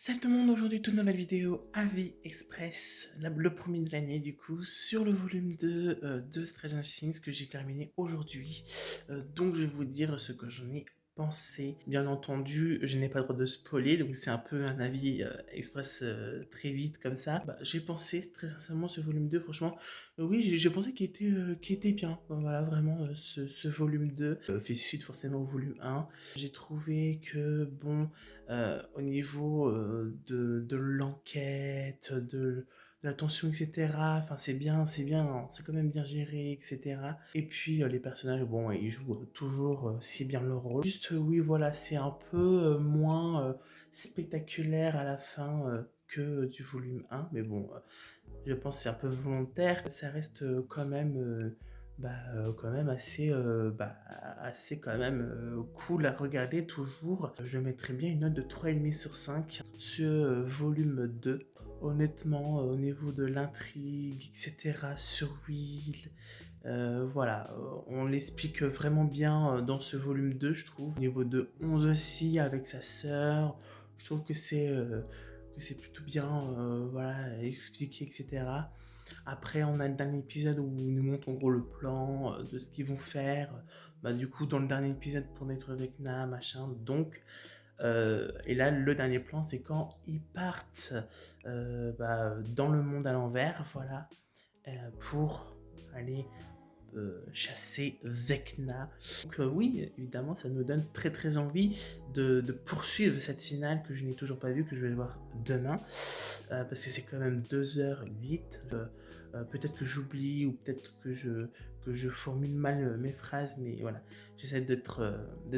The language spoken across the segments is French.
Salut tout le monde, aujourd'hui toute nouvelle vidéo Avis Express, le premier de l'année du coup, sur le volume 2 de Stranger Things que j'ai terminé aujourd'hui. Donc je vais vous dire ce que j'en ai pensé. Bien entendu, je n'ai pas le droit de spoiler, donc c'est un peu un avis express très vite comme ça. J'ai pensé très sincèrement ce volume 2, franchement, oui j'ai pensé qu'il était bien. Voilà, vraiment ce volume 2 fait suite forcément au volume 1. J'ai trouvé que bon... au niveau de l'enquête, de la tension, etc. Enfin, c'est bien, hein, c'est quand même bien géré, etc. Et puis, les personnages, bon, ils jouent toujours si bien leur rôle. Juste, oui, voilà, c'est un peu moins spectaculaire à la fin que du volume 1. Mais bon, je pense que c'est un peu volontaire. Ça reste quand même assez quand même cool à regarder toujours. Je mettrais bien une note de 3,5 sur 5 sur volume 2. Honnêtement, au niveau de l'intrigue, etc., sur Will, voilà, on l'explique vraiment bien dans ce volume 2, je trouve. Au niveau de 11 aussi, avec sa sœur, je trouve que c'est plutôt bien voilà, expliqué, etc. Après, on a le dernier épisode où ils nous montrent en gros le plan de ce qu'ils vont faire. Du coup, dans le dernier épisode pour naître Vecna, machin. Donc, et là, le dernier plan, c'est quand ils partent dans le monde à l'envers, voilà, pour aller chasser Vecna. Donc oui, évidemment, ça nous donne très très envie de poursuivre cette finale que je n'ai toujours pas vue, que je vais voir demain, parce que c'est quand même 2h08. Peut-être que j'oublie ou peut-être que je formule mal mes phrases, mais voilà, j'essaie d'être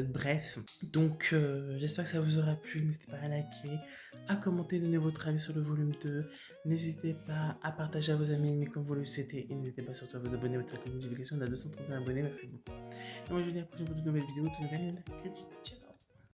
bref. Donc j'espère que ça vous aura plu, n'hésitez pas à liker, à commenter, donner votre avis sur le volume 2. N'hésitez pas à partager à vos amis, mais comme vous le souhaitez, et n'hésitez pas surtout à vous abonner à votre notification. On a 231 abonnés, merci beaucoup. Et moi je vous dis à la prochaine pour de nouvelles vidéos, de nouvelles crédits. Ciao.